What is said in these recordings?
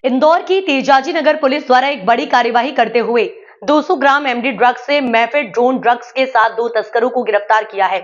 इंदौर की तेजाजी नगर पुलिस द्वारा एक बड़ी कार्यवाही करते हुए 200 ग्राम एमडी ड्रग्स से मेफेड्रोन ड्रग्स के साथ 2 तस्करों को गिरफ्तार किया है।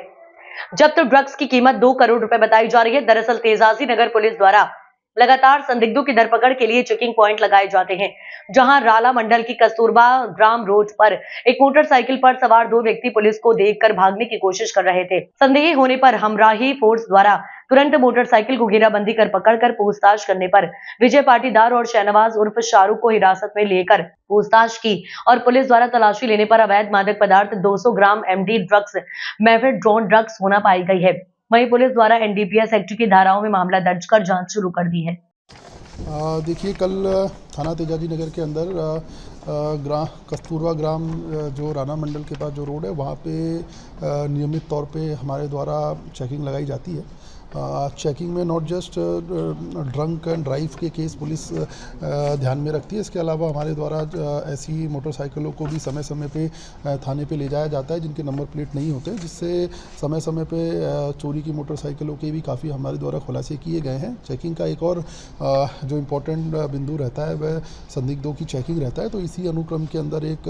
जब्त ड्रग्स की कीमत 2 करोड़ रुपए बताई जा रही है। दरअसल तेजाजी नगर पुलिस द्वारा लगातार संदिग्धों की धरपकड़ के लिए चेकिंग पॉइंट लगाए जाते हैं, जहां राला मंडल की कस्तूरबा ग्राम रोड पर एक मोटरसाइकिल पर सवार 2 व्यक्ति पुलिस को देखकर भागने की कोशिश कर रहे थे। संदेह होने पर हमराही फोर्स द्वारा तुरंत मोटरसाइकिल को घेराबंदी कर पकड़कर पूछताछ करने पर विजय पाटीदार और शहनवाज उर्फ शाहरुख को हिरासत में लेकर पूछताछ की और पुलिस द्वारा तलाशी लेने पर अवैध मादक पदार्थ 200 ग्राम एमडी ड्रग्स मेफेड्रोन ड्रग्स होना पाई गई है। वहीं पुलिस द्वारा एनडीपीएस एक्ट की धाराओं में मामला दर्ज कर जांच शुरू कर दी है। देखिए, कल थाना तेजाजी नगर के अंदर कस्तूरबा ग्राम जो राणा मंडल के पास जो रोड है वहाँ पे नियमित तौर पे हमारे द्वारा चेकिंग लगाई जाती है। चेकिंग में not just drunk and drive के केस पुलिस ध्यान में रखती है, इसके अलावा हमारे द्वारा ऐसी मोटरसाइकिलों को भी समय समय पे थाने पे ले जाया जाता है जिनके नंबर प्लेट नहीं होते, जिससे समय समय पे चोरी की मोटरसाइकिलों के भी काफ़ी हमारे द्वारा खुलासे किए गए हैं। चेकिंग का एक और जो इम्पोर्टेंट बिंदु रहता है वह संदिग्धों की चेकिंग रहता है। तो इसी अनुक्रम के अंदर एक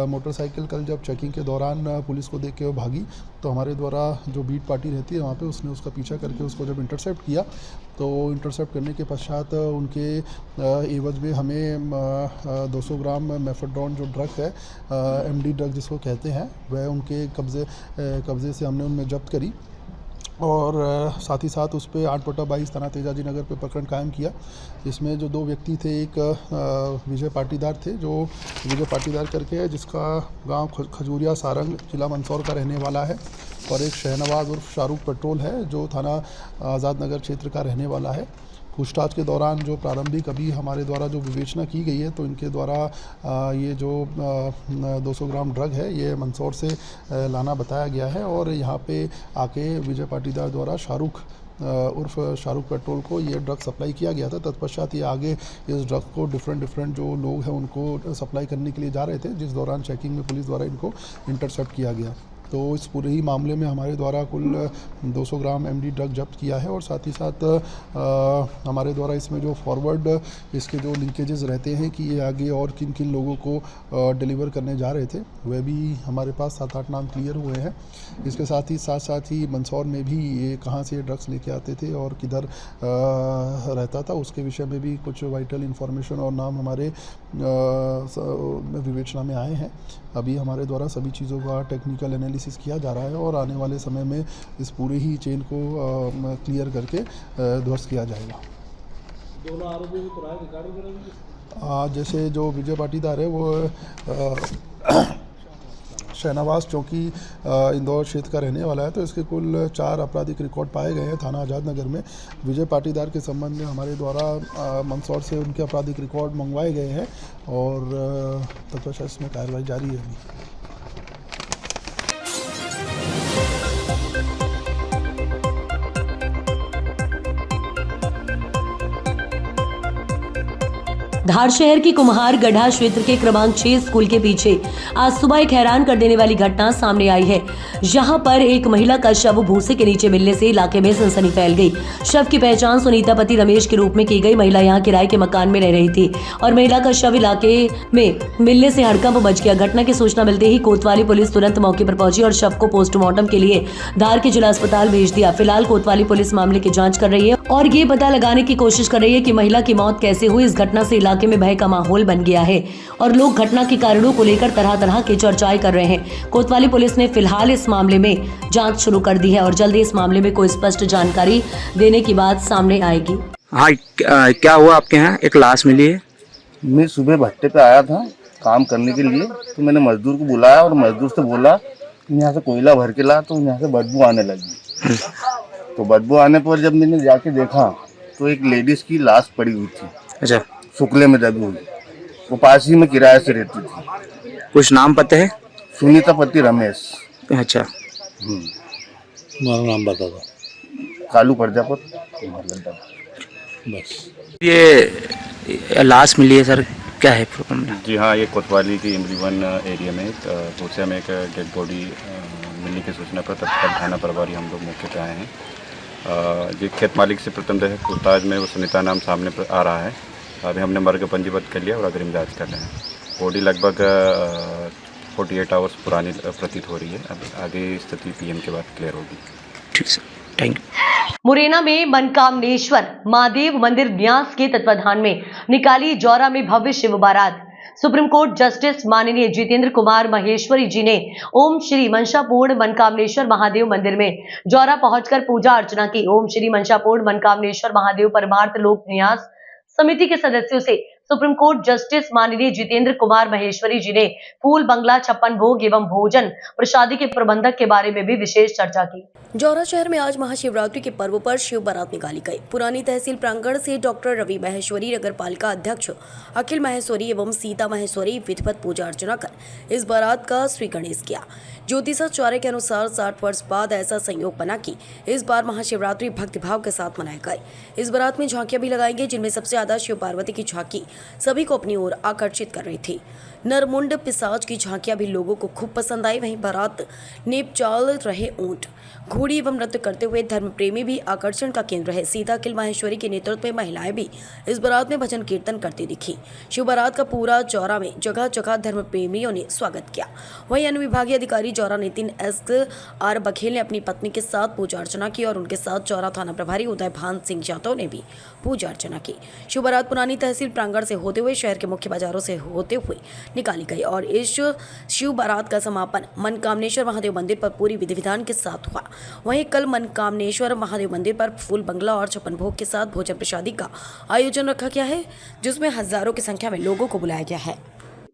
मोटरसाइकिल कल जब चेकिंग के दौरान पुलिस को देख के वो भागी, तो हमारे द्वारा जो बीट पार्टी रहती है वहाँ पे उसने उसका पीछा करके उसको जब इंटरसेप्ट किया, तो इंटरसेप्ट करने के पश्चात उनके एवज में हमें 200 ग्राम मेफेड्रोन जो ड्रग है, एमडी ड्रग जिसको कहते हैं, वह उनके कब्जे से हमने उनमें जब्त करी और साथ ही साथ उस पर 8/22 थाना तेजाजी नगर पे प्रकरण कायम किया। इसमें जो 2 व्यक्ति थे, एक विजय पाटीदार थे जो विजय पाटीदार करके है, जिसका गांव खजूरिया सारंग जिला मंदसौर का रहने वाला है, और एक शहनवाज उर्फ शाहरुख पेट्रोल है जो थाना आज़ाद नगर क्षेत्र का रहने वाला है। पूछताछ के दौरान जो प्रारंभिक अभी हमारे द्वारा जो विवेचना की गई है, तो इनके द्वारा ये जो 200 ग्राम ड्रग है ये मंदसौर से लाना बताया गया है, और यहाँ पे आके विजय पाटीदार द्वारा शाहरुख उर्फ शाहरुख पेट्रोल को ये ड्रग सप्लाई किया गया था। तत्पश्चात ये आगे इस ड्रग को डिफरेंट जो लोग हैं उनको सप्लाई करने के लिए जा रहे थे, जिस दौरान चेकिंग में पुलिस द्वारा इनको इंटरसेप्ट किया गया। तो इस पूरे ही मामले में हमारे द्वारा कुल 200 ग्राम एमडी ड्रग जब्त किया है, और साथ ही साथ हमारे द्वारा इसमें जो फॉरवर्ड इसके जो लिंकेजेस रहते हैं कि ये आगे और किन किन लोगों को डिलीवर करने जा रहे थे, वह भी हमारे पास 7-8 नाम क्लियर हुए हैं। इसके साथ ही मंदसौर में भी ये कहाँ से ड्रग्स लेके आते थे और किधर रहता था, उसके विषय में भी कुछ वाइटल इन्फॉर्मेशन और नाम हमारे विवेचना में आए हैं। अभी हमारे द्वारा सभी चीज़ों का टेक्निकल एनालिसिस किया जा रहा है और आने वाले समय में इस पूरे ही चेन को क्लियर करके ध्वस्त किया जाएगा। दोनों आरोपियों की पुराने रिकॉर्ड वगैरह जैसे जो विजय पाटीदार है वो शहनवाज चौकी इंदौर क्षेत्र का रहने वाला है, तो इसके कुल 4 आपराधिक रिकॉर्ड पाए गए हैं थाना आज़ाद नगर में। विजय पाटीदार के संबंध में हमारे द्वारा मंदसौर से उनके आपराधिक रिकॉर्ड मंगवाए गए हैं और तत्पश्चात इसमें कार्रवाई जारी है अभी। धार शहर की कुम्हार गढ़ा क्षेत्र के क्रमांक 6 स्कूल के पीछे आज सुबह एक हैरान कर देने वाली घटना सामने आई है। यहां पर एक महिला का शव भूसे के नीचे मिलने से इलाके में सनसनी फैल गई। शव की पहचान सुनीता पति रमेश के रूप में की गई। महिला यहां किराए के मकान में रह रही थी और महिला का शव इलाके में मिलने से हड़कंप मच गया। घटना की सूचना मिलते ही कोतवाली पुलिस तुरंत मौके पर पहुंची और शव को पोस्टमार्टम के लिए धार के जिला अस्पताल भेज दिया। फिलहाल कोतवाली पुलिस मामले की जाँच कर रही है और ये पता लगाने की कोशिश कर रही है कि महिला की मौत कैसे हुई। इस घटना से इलाके में भय का माहौल बन गया है और लोग घटना के कारणों को लेकर तरह तरह की चर्चाएं कर रहे हैं। कोतवाली पुलिस ने फिलहाल इस मामले में जांच शुरू कर दी है और जल्दी इस मामले में कोई स्पष्ट जानकारी देने की बात सामने आएगी। हाँ, क्या हुआ आपके यहाँ? एक लाश मिली है। मैं सुबह भट्टे पे आया था काम करने के लिए, तो मैंने मजदूर को बुलाया और मजदूर से बोला यहाँ से कोयला भर के ला, तो यहाँ से बदबू आने लगी। तो बदबू आने पर जब मैंने जाके देखा तो एक लेडीज की लाश पड़ी हुई थी। अच्छा, शुक्ले में दबी हुई। वो पास ही में किराए से रहती थी। कुछ नाम पता है? सुनीता पति रमेश। अच्छा, हमारा नाम बता दो। कालू प्रजापति। बस ये लाश मिली है सर, क्या है प्रॉब्लम? जी हाँ, ये कोतवाली की इमलीवन एरिया में भूसे में एक डेड बॉडी मिलने की सूचना पर तत्काल थाना प्रभारी हम लोग मौके पर आए हैं। ये खेत मालिक से प्रथम पूछताछ में वो सुनीता नाम सामने आ रहा है। अभी हमने मर्ग पंजीबद्ध कर लिया और अग्रिम जाँच कर रहे हैं। बॉडी लगभग 48 आवर्स पुरानी प्रतीत हो रही है। अब आगे स्थिति पीएम के बाद क्लियर होगी। ठीक सर, थैंक यू। मुरैना में मनकामनेश्वर महादेव मंदिर न्यास के तत्वाधान में निकाली जौरा में भव्य शिव बारात। सुप्रीम कोर्ट जस्टिस माननीय जितेंद्र कुमार महेश्वरी जी ने ओम श्री मनसापूर्ण मनकामनेश्वर महादेव मंदिर में जौरा पहुंचकर पूजा अर्चना की। ओम श्री मनसापूर्ण मनकामनेश्वर महादेव परमार्थ लोक न्यास समिति के सदस्यों से सुप्रीम कोर्ट जस्टिस माननीय जितेंद्र कुमार महेश्वरी जी ने फूल बंगला, छप्पन भोग एवं भोजन प्रसादी के प्रबंधक के बारे में भी विशेष चर्चा की। जौरा शहर में आज महाशिवरात्रि के पर्व पर शिव बारात निकाली गई। पुरानी तहसील प्रांगण से डॉक्टर रवि महेश्वरी, नगर पालिका अध्यक्ष अखिल महेश्वरी एवं सीता महेश्वरी विधिवत पूजा अर्चना कर इस बारात का श्री गणेश किया। ज्योतिषाचार्य के अनुसार 60 वर्ष बाद ऐसा संयोग बना कि इस बार महाशिवरात्रि भक्तिभाव के साथ मनाए गए। इस बारात में झांकियां भी लगाई गई, जिनमें सबसे ज्यादा शिव पार्वती की झांकी सभी को अपनी ओर आकर्षित कर रही थी। नरमुंड पिशाच की झांकियां भी लोगों को खूब पसंद आई। वहीं बारात नेपचाल रहे ऊंट, घोड़ी एवं नृत्य करते हुए धर्म प्रेमी भी आकर्षण का केंद्र रहे। सीता अखिल माहेश्वरी के नेतृत्व में महिलाएं भी इस बारात में भजन कीर्तन करती दिखी। शिव बारात का पूरा जौरा में जगह जगह धर्म प्रेमियों ने स्वागत किया। वहीं अनुविभागीय अधिकारी जौरा नितिन SR बघेल ने अपनी पत्नी के साथ पूजा अर्चना की और उनके साथ जौरा थाना प्रभारी उदय भान सिंह यादव ने भी पूजा अर्चना की। शिव बारात पुरानी तहसील प्रांगण से होते हुए शहर के मुख्य बाजारों से होते हुए निकाली गई और इस शिव बारात का समापन मनकामनेश्वर महादेव मंदिर पर पूरी विधि विधान के साथ हुआ। वहीं कल मनकामनेश्वर महादेव मंदिर पर फूल बंगला और छप्पन भोग के साथ भोजन प्रसादी का आयोजन रखा गया है, जिसमें हजारों की संख्या में लोगों को बुलाया गया है।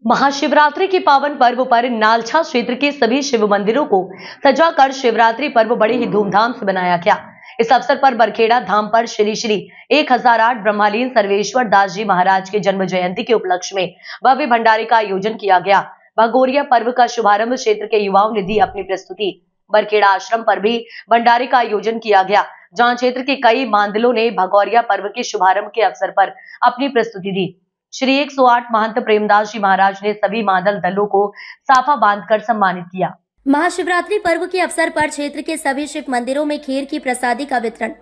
महाशिवरात्रि के पावन पर्व पर नालछा क्षेत्र के सभी शिव मंदिरों को सजाकर शिवरात्रि पर्व बड़े ही धूमधाम से मनाया गया। इस अवसर पर बरखेड़ा धाम पर श्री श्री 1008 ब्रह्मलीन सर्वेश्वर दास जी महाराज के जन्म जयंती के उपलक्ष्य में भव्य भंडारे का आयोजन किया गया। भगोरिया पर्व का शुभारंभ क्षेत्र के युवाओं ने दी अपनी प्रस्तुति। बरखेड़ा आश्रम पर भी भंडारे का आयोजन किया गया, जहां क्षेत्र के कई मांदलों ने भगौरिया पर्व के शुभारंभ के अवसर पर अपनी प्रस्तुति दी। श्री 108 महंत प्रेमदास जी महाराज ने सभी मादल दलों को साफा बांधकर सम्मानित किया। महाशिवरात्रि पर्व के अवसर पर क्षेत्र के सभी शिव मंदिरों में खीर की प्रसादी का वितरण।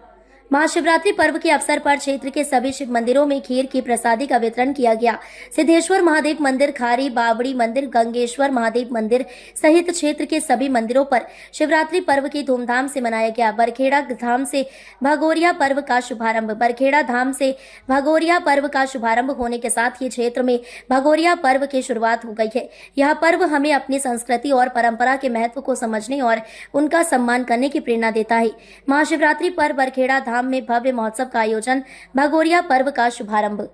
महाशिवरात्रि पर्व के अवसर पर क्षेत्र के सभी शिव मंदिरों में खीर की प्रसादी का वितरण किया गया। सिद्धेश्वर महादेव मंदिर, खारी बावड़ी मंदिर, गंगेश्वर महादेव मंदिर सहित क्षेत्र के सभी मंदिरों पर शिवरात्रि पर्व की धूमधाम से मनाया गया। बरखेड़ा धाम से भगोरिया पर्व का शुभारंभ। बरखेड़ा धाम से भगोरिया पर्व का शुभारंभ होने के साथ ही क्षेत्र में भगोरिया पर्व की शुरुआत हो गई है। यह पर्व हमें अपनी संस्कृति और परंपरा के महत्व को समझने और उनका सम्मान करने की प्रेरणा देता है। महाशिवरात्रि पर बरखेड़ा धाम में भव्य महोत्सव का आयोजन, भगोरिया पर्व का शुभारंभ।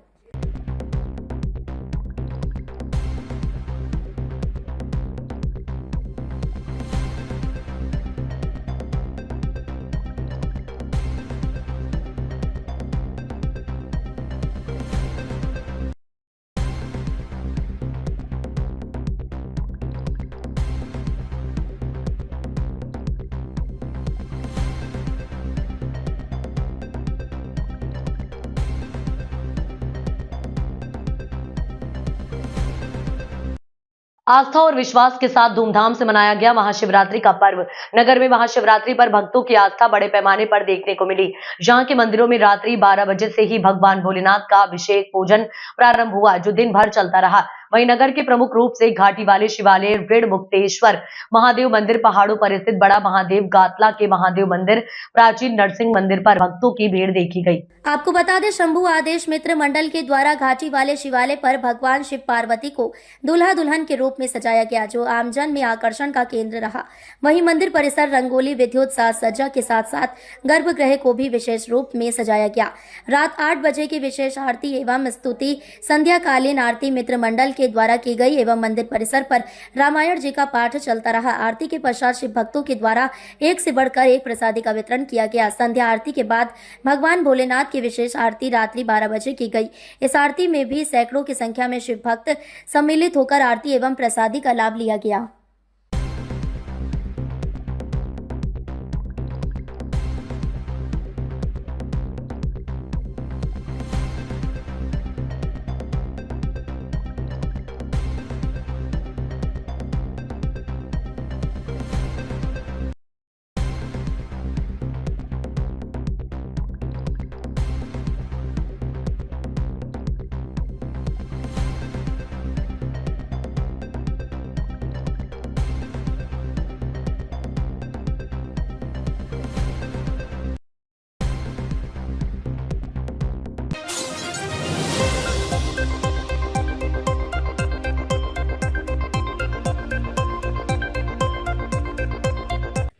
आस्था और विश्वास के साथ धूमधाम से मनाया गया महाशिवरात्रि का पर्व। नगर में महाशिवरात्रि पर भक्तों की आस्था बड़े पैमाने पर देखने को मिली। जहां के मंदिरों में रात्रि 12 बजे से ही भगवान भोलेनाथ का अभिषेक पूजन प्रारंभ हुआ, जो दिन भर चलता रहा। वहीं नगर के प्रमुख रूप से घाटी वाले शिवालय, ऋण मुक्तेश्वर महादेव मंदिर, पहाड़ों पर स्थित बड़ा महादेव, गातला के महादेव मंदिर, प्राचीन नरसिंह मंदिर पर भक्तों की भीड़ देखी गई। आपको बता दें, शंभू आदेश मित्र मंडल के द्वारा घाटी वाले शिवालय पर भगवान शिव पार्वती को दूल्हा दुल्हन के रूप में सजाया गया, जो आमजन में आकर्षण का केंद्र रहा। वहीं मंदिर परिसर रंगोली, विद्युत साज सज्जा के साथ साथ गर्भगृह को भी विशेष रूप में सजाया गया। रात 8 बजे की विशेष आरती एवं स्तुति संध्याकालीन आरती मित्र मंडल के द्वारा की गई एवं मंदिर परिसर पर रामायण जी का पाठ चलता रहा। आरती के पश्चात शिव भक्तों के द्वारा एक से बढ़कर एक प्रसादी का वितरण किया गया। संध्या आरती के बाद भगवान भोलेनाथ की विशेष आरती रात्रि 12 बजे की गई। इस आरती में भी सैकड़ों की संख्या में शिव भक्त सम्मिलित होकर आरती एवं प्रसादी का लाभ लिया गया।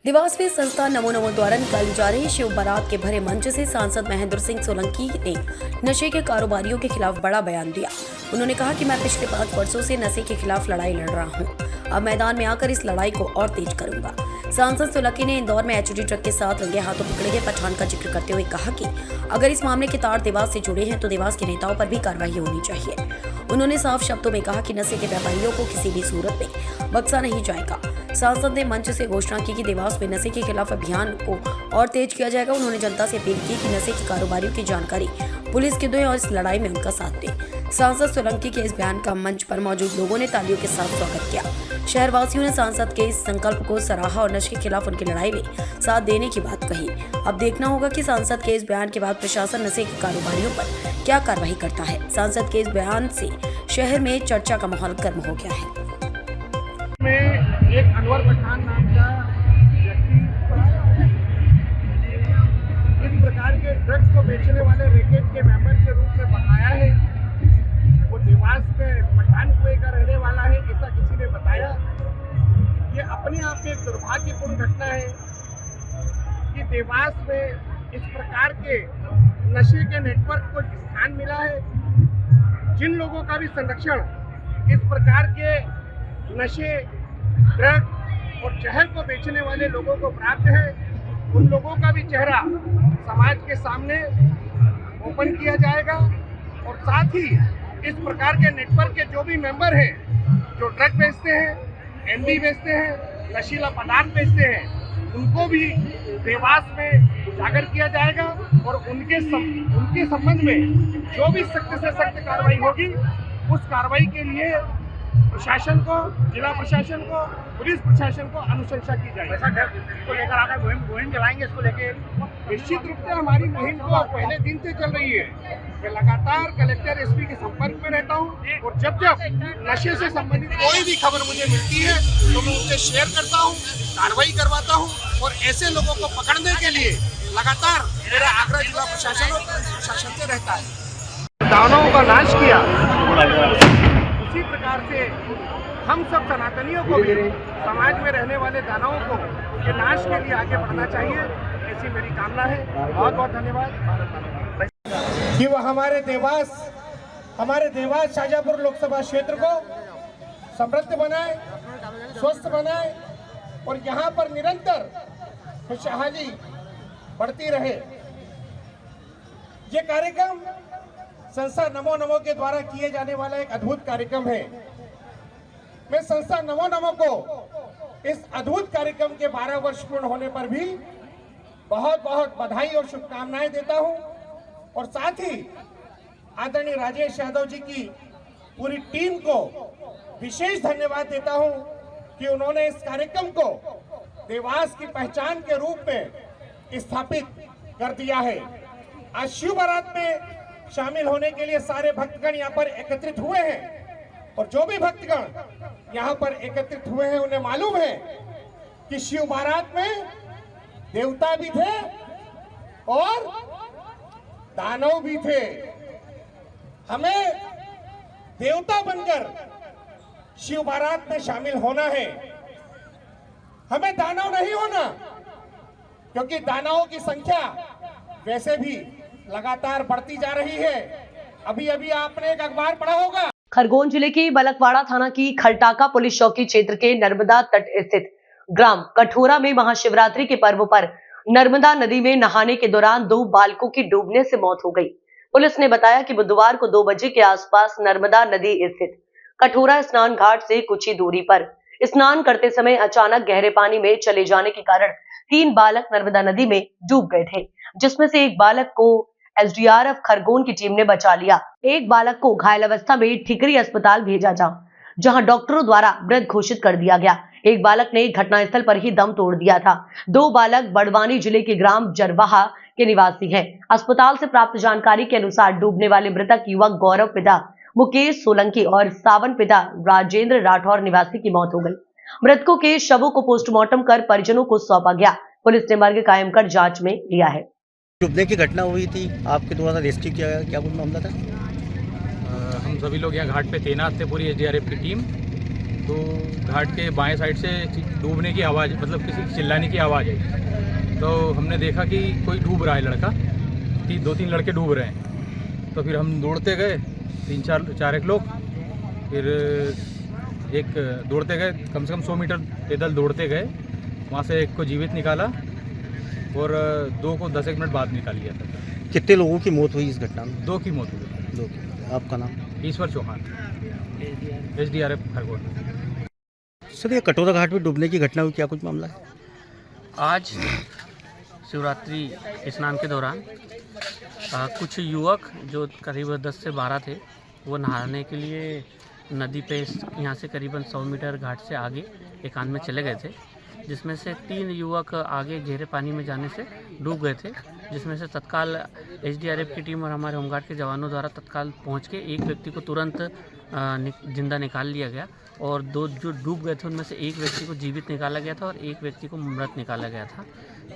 देवास में संस्था नमो नमो द्वारा निकाली जा रही शिव बारात के भरे मंच से सांसद महेंद्र सिंह सोलंकी ने नशे के कारोबारियों के खिलाफ बड़ा बयान दिया। उन्होंने कहा कि मैं पिछले 5 वर्षों से नशे के खिलाफ लड़ाई लड़ रहा हूं। अब मैदान में आकर इस लड़ाई को और तेज करूंगा। सांसद सोलंकी ने इंदौर में एचडी ट्रक के साथ रंगे हाथों पकड़े गए पठान का जिक्र करते हुए कहा कि अगर इस मामले के तार देवास से जुड़े हैं तो देवास के नेताओं पर भी कार्रवाई होनी चाहिए। उन्होंने साफ शब्दों में कहा कि नशे के व्यापारियों को किसी भी सूरत में बख्शा नहीं जाएगा। सांसद ने मंच से घोषणा की कि देवास में नशे के खिलाफ अभियान को और तेज किया जाएगा। उन्होंने जनता से अपील की कि नशे के कारोबारियों की जानकारी पुलिस को दें और इस लड़ाई में उनका साथ दें। सांसद सोलंकी के इस बयान का मंच पर मौजूद लोगों ने तालियों के साथ स्वागत किया। शहरवासियों ने सांसद के इस संकल्प को सराहा और नशे के खिलाफ उनकी लड़ाई में साथ देने की बात कही। अब देखना होगा कि सांसद के इस बयान के बाद प्रशासन नशे के कारोबारियों पर क्या कार्रवाई करता है। सांसद के इस बयान से शहर में चर्चा का माहौल गर्म हो गया है। में एक अनवर पठान नाम का व्यक्ति इस प्रकार के ड्रग्स को बेचने वाले रैकेट के मेंबर के रूप में बताया है। वो देवास के पठान कुएं का रहने वाला है, ऐसा किसी ने बताया। ये अपने आप में एक दुर्भाग्यपूर्ण घटना है कि देवास में इस प्रकार के नशे के नेटवर्क को स्थान मिला है। जिन लोगों का भी संरक्षण इस प्रकार के नशे, ड्रग और जहर को बेचने वाले लोगों को प्राप्त है, उन लोगों का भी चेहरा समाज के सामने ओपन किया जाएगा। और साथ ही इस प्रकार के नेटवर्क के जो भी मेंबर हैं, जो ड्रग बेचते हैं, एमडी बेचते हैं, नशीला पदार्थ बेचते हैं, उनको भी देवास में उजागर किया जाएगा और उनके संबंध में जो भी सख्त से सख्त कार्रवाई होगी, उस कार्रवाई के लिए प्रशासन को, जिला प्रशासन को, पुलिस प्रशासन को अनुशंसा की जाएगी। इसको लेकर आप मुहिम चलाएंगे? इसको लेकर निश्चित रूप से हमारी मुहिम तो पहले दिन से चल रही है। मैं लगातार कलेक्टर, एसपी के संपर्क में रहता हूँ और जब जब नशे से संबंधित कोई भी खबर मुझे मिलती है तो मैं उनसे शेयर करता हूँ, कार्रवाई करवाता हूँ और ऐसे लोगों को पकड़ने के लिए लगातार मेरा आग्रह जिला प्रशासन और पुलिस प्रशासन से रहता है। दानवों का नाश किया, उसी प्रकार से हम सब सनातनियों को भी, समाज में रहने वाले दानवों को के नाश के लिए आगे बढ़ना चाहिए, ऐसी मेरी कामना है। बहुत बहुत धन्यवाद कि वह हमारे देवास शाजापुर लोकसभा क्षेत्र को समृद्ध बनाए, स्वस्थ बनाए और यहाँ पर निरंतर खुशहाली बढ़ती रहे। ये कार्यक्रम संस्था नमो नमो के द्वारा किए जाने वाला एक अद्भुत कार्यक्रम है। मैं संस्था नमो नमो को इस अद्भुत कार्यक्रम के 12 वर्ष पूर्ण होने पर भी बहुत बहुत बधाई और शुभकामनाएं देता हूं और साथ ही आदरणीय राजेश यादव जी की पूरी टीम को विशेष धन्यवाद देता हूं कि उन्होंने इस कार्यक्रम को देवास की पहचान के रूप में स्थापित कर दिया है। आज शिव बारात में शामिल होने के लिए सारे भक्तगण यहाँ पर एकत्रित हुए हैं और जो भी भक्तगण यहाँ पर एकत्रित हुए हैं उन्हें मालूम है कि शिव बारात में देवता भी थे और दानव भी थे। हमें देवता बनकर शिव बारात में शामिल होना है, हमें दानव नहीं होना, क्योंकि दानवों की संख्या वैसे भी लगातार बढ़ती जा रही है। अभी अभी आपने एक अखबार पढ़ा होगा। खरगोन जिले के बलकवाड़ा थाना की खलटाका पुलिस चौकी क्षेत्र के नर्मदा तट स्थित ग्राम कठोरा में महाशिवरात्रि के पर्व पर नर्मदा नदी में नहाने के दौरान 2 बालकों की डूबने से मौत हो गई। पुलिस ने बताया कि बुधवार को 2 बजे के आसपास नर्मदा नदी स्थित कठोरा स्नान घाट से कुछ ही दूरी पर स्नान करते समय अचानक गहरे पानी में चले जाने के कारण 3 बालक नर्मदा नदी में डूब गए थे, जिसमें से एक बालक को एसडीआरएफ खरगोन की टीम ने बचा लिया। एक बालक को घायल अवस्था में ठिकरी अस्पताल भेजा जहां डॉक्टरों द्वारा मृत घोषित कर दिया गया। एक बालक ने घटनास्थल पर ही दम तोड़ दिया था। 2 बालक बड़वानी जिले के ग्राम जरवाहा के निवासी हैं। अस्पताल से प्राप्त जानकारी के अनुसार डूबने वाले मृतक युवक गौरव पिता मुकेश सोलंकी और सावन पिता राजेंद्र राठौर निवासी की मौत हो गई। मृतकों के शवों को पोस्टमार्टम कर परिजनों को सौंपा गया। पुलिस ने मर्ग कायम कर जांच में लिया है। डूबने की घटना हुई थी, आपके द्वारा रेस्क्यू किया गया, क्या कुछ मामला था? हम सभी लोग यहाँ घाट पे तैनात थे, पूरी एसडीआरएफ की टीम। तो घाट के बाएं साइड से डूबने की आवाज़, मतलब किसी की चिल्लाने की आवाज़ आई। तो हमने देखा कि कोई डूब रहा है लड़का, कि 2-3 लड़के डूब रहे हैं। तो फिर हम दौड़ते गए, 3-4 लोग, फिर एक दौड़ते गए, कम से कम 100 मीटर पैदल दौड़ते गए, वहाँ से एक को जीवित निकाला और 2 को 10 मिनट बाद निकाल लिया था। कितने लोगों की मौत हुई इस घटना में? 2 की मौत हुई। 2 की। आपका नाम? ईश्वर चौहान, SDRF खरगोन। सर, ये कटोरा घाट में डूबने की घटना हुई, क्या कुछ मामला है? आज शिवरात्रि स्नान के दौरान कुछ युवक जो करीब 10 से 12 थे, वो नहाने के लिए नदी पे यहाँ से करीबन 100 मीटर घाट से आगे एकांत में चले गए थे, जिसमें से 3 युवक आगे गहरे पानी में जाने से डूब गए थे, जिसमें से तत्काल SDRF की टीम और हमारे होमगार्ड के जवानों द्वारा तत्काल पहुँच के एक व्यक्ति को तुरंत जिंदा निकाल लिया गया और 2 जो डूब गए थे उनमें से एक व्यक्ति को जीवित निकाला गया था और एक व्यक्ति को मृत निकाला गया था,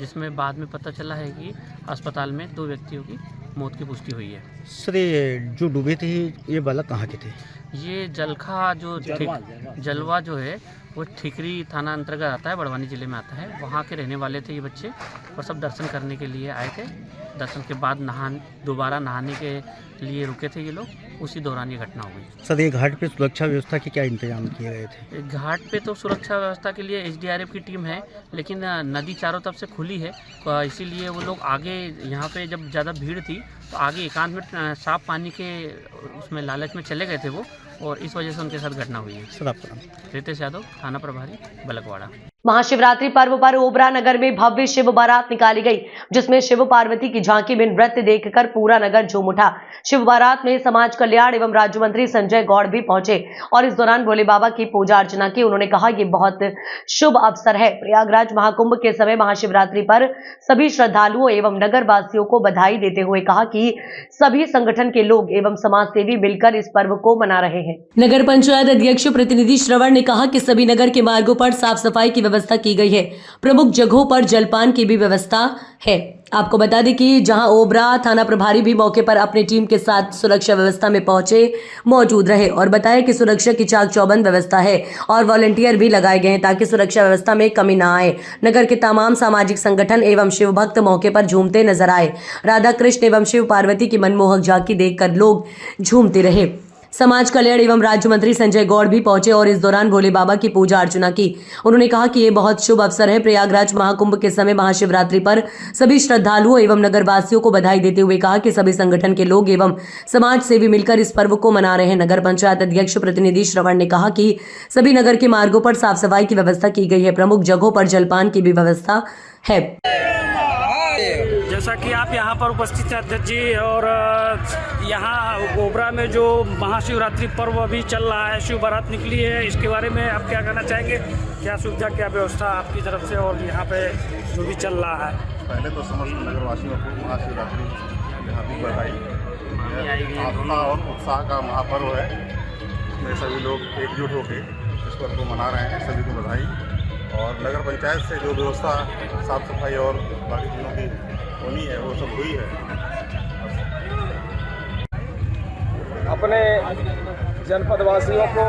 जिसमें बाद में पता चला है कि अस्पताल में 2 व्यक्तियों की मौत की पुष्टि हुई है। सर, ये जो डूबे थे ये बालक कहाँ के थे? ये जलखा जो जलवा जो है वो ठिकरी थाना अंतर्गत आता है, बड़वानी जिले में आता है, वहाँ के रहने वाले थे ये बच्चे और सब दर्शन करने के लिए आए थे। दर्शन के बाद दोबारा नहाने के लिए रुके थे ये लोग, उसी दौरान ये घटना हो गई। सर, ये घाट पे सुरक्षा व्यवस्था के क्या इंतजाम किए गए थे? घाट पे तो सुरक्षा व्यवस्था के लिए SDRF की टीम है, लेकिन नदी चारों तरफ से खुली है, इसीलिए वो लोग आगे यहाँ पे जब ज़्यादा भीड़ थी तो आगे एकांत में साफ पानी के उसमें लालच में चले गए थे वो, और इस वजह से उनके साथ घटना हुई है। सर, आपका नाम? रितेश यादव, थाना प्रभारी, बलकवाड़ा। महाशिवरात्रि पर्व पर ओबरा नगर में भव्य शिव बारात निकाली गई, जिसमें शिव पार्वती की झांकी में नृत्य देखकर पूरा नगर झूम उठा। शिव बारात में समाज कल्याण एवं राज्य मंत्री संजय गौड़ भी पहुंचे और इस दौरान भोले बाबा की पूजा अर्चना की। उन्होंने कहा ये बहुत शुभ अवसर है। प्रयागराज महाकुंभ के समय महाशिवरात्रि पर सभी श्रद्धालुओं एवं नगर वासियों को बधाई देते हुए कहा कि सभी संगठन के लोग एवं समाज सेवी मिलकर इस पर्व को मना रहे हैं। नगर पंचायत अध्यक्ष प्रतिनिधि श्रवण ने कहा कि सभी नगर के मार्गों पर साफ सफाई की व्यवस्था की गई है। प्रमुख जगहों पर जलपान की भी व्यवस्था है। आपको बता दें कि जहां ओबरा थाना प्रभारी भी मौके पर अपनी टीम के साथ सुरक्षा व्यवस्था में मौजूद रहे और बताया कि सुरक्षा की चाक चौबंद व्यवस्था है और वॉलंटियर भी लगाए गए हैं ताकि सुरक्षा व्यवस्था में कमी न आए। नगर के तमाम सामाजिक संगठन एवं शिव भक्त मौके पर झूमते नजर आए। राधा कृष्ण एवं शिव पार्वती की मनमोहक झांकी देखकर लोग झूमते रहे। समाज कल्याण एवं राज्य मंत्री संजय गौड़ भी पहुंचे और इस दौरान भोले बाबा की पूजा अर्चना की। उन्होंने कहा कि ये बहुत शुभ अवसर है। प्रयागराज महाकुंभ के समय महाशिवरात्रि पर सभी श्रद्धालुओं एवं नगरवासियों को बधाई देते हुए कहा कि सभी संगठन के लोग एवं समाज सेवी मिलकर इस पर्व को मना रहे हैं। नगर पंचायत अध्यक्ष प्रतिनिधि श्रवण ने कहा कि सभी नगर के मार्गों पर साफ सफाई की व्यवस्था की गई है। प्रमुख जगहों पर जलपान की भी व्यवस्था है। जैसा कि आप यहाँ पर उपस्थित हैं अध्यक्ष जी, और यहाँ ओबरा में जो महाशिवरात्रि पर्व अभी चल रहा है, शिव बारात निकली है, इसके बारे में आप क्या कहना चाहेंगे? क्या सुविधा, क्या व्यवस्था आपकी तरफ से और यहाँ पे जो भी चल रहा है? पहले तो समस्त नगरवासियों को महाशिवरात्रि की हार्दिक बधाई। आस्था और उत्साह का महापर्व है, इसमें सभी लोग एकजुट होकर इस पर्व को मना रहे हैं। सभी को बधाई। और नगर पंचायत से जो व्यवस्था साफ सफाई और बाकी चीज़ों की होनी है वो सब हुई है। अपने जनपद वासियों को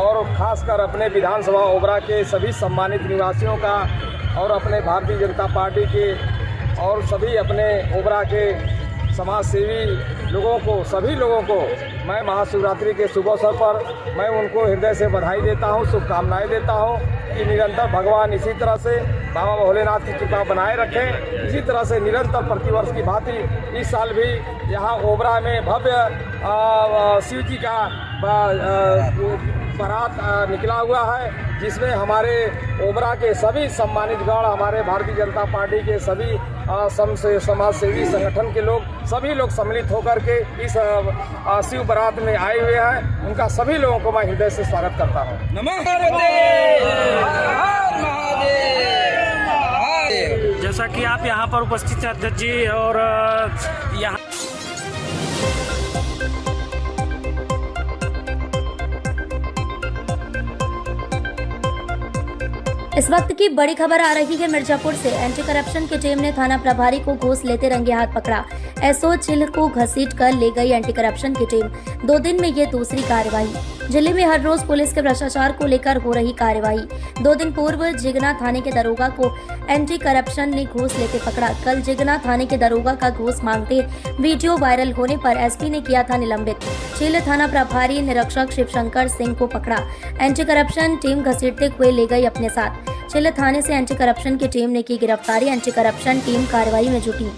और खासकर अपने विधानसभा ओबरा के सभी सम्मानित निवासियों का और अपने भारतीय जनता पार्टी के और सभी अपने ओबरा के समाज सेवी लोगों को, सभी लोगों को मैं महाशिवरात्रि के शुभ अवसर पर मैं उनको हृदय से बधाई देता हूं, शुभकामनाएं देता हूं कि निरंतर भगवान इसी तरह से बाबा भोलेनाथ की कृपा बनाए रखें। इसी तरह से निरंतर प्रतिवर्ष की भांति इस साल भी यहाँ ओबरा में भव्य शिव जी का बारात निकला हुआ है, जिसमें हमारे ओबरा के सभी सम्मानित गण, हमारे भारतीय जनता पार्टी के सभी समाज सेवी संगठन के लोग, सभी लोग सम्मिलित होकर के इस शिव बारात में आए हुए हैं। उनका सभी लोगों को मैं हृदय से स्वागत करता हूँ। जैसा कि आप यहाँ पर उपस्थित हैं अध्यक्ष जी, और यहाँ इस वक्त की बड़ी खबर आ रही है मिर्जापुर से। एंटी करप्शन की टीम ने थाना प्रभारी को घूस लेते रंगे हाथ पकड़ा। एसओ चिल्ह को घसीट कर ले गई एंटी करप्शन की टीम। 2 दिन में ये दूसरी कार्रवाई। जिले में हर रोज पुलिस के भ्रष्टाचार को लेकर हो रही कार्यवाही। 2 दिन पूर्व जिगना थाने के दरोगा को एंटी करप्शन ने घूस लेते पकड़ा। कल जिगना थाने के दरोगा का घूस मांगते वीडियो वायरल होने पर एसपी ने किया था निलंबित। चील थाना प्रभारी निरीक्षक शिवशंकर सिंह को पकड़ा। एंटी करप्शन टीम घसीटते हुए ले गई अपने साथ। चील थाने से एंटी करप्शन की टीम ने की गिरफ्तारी। एंटी करप्शन टीम कार्रवाई में जुटी।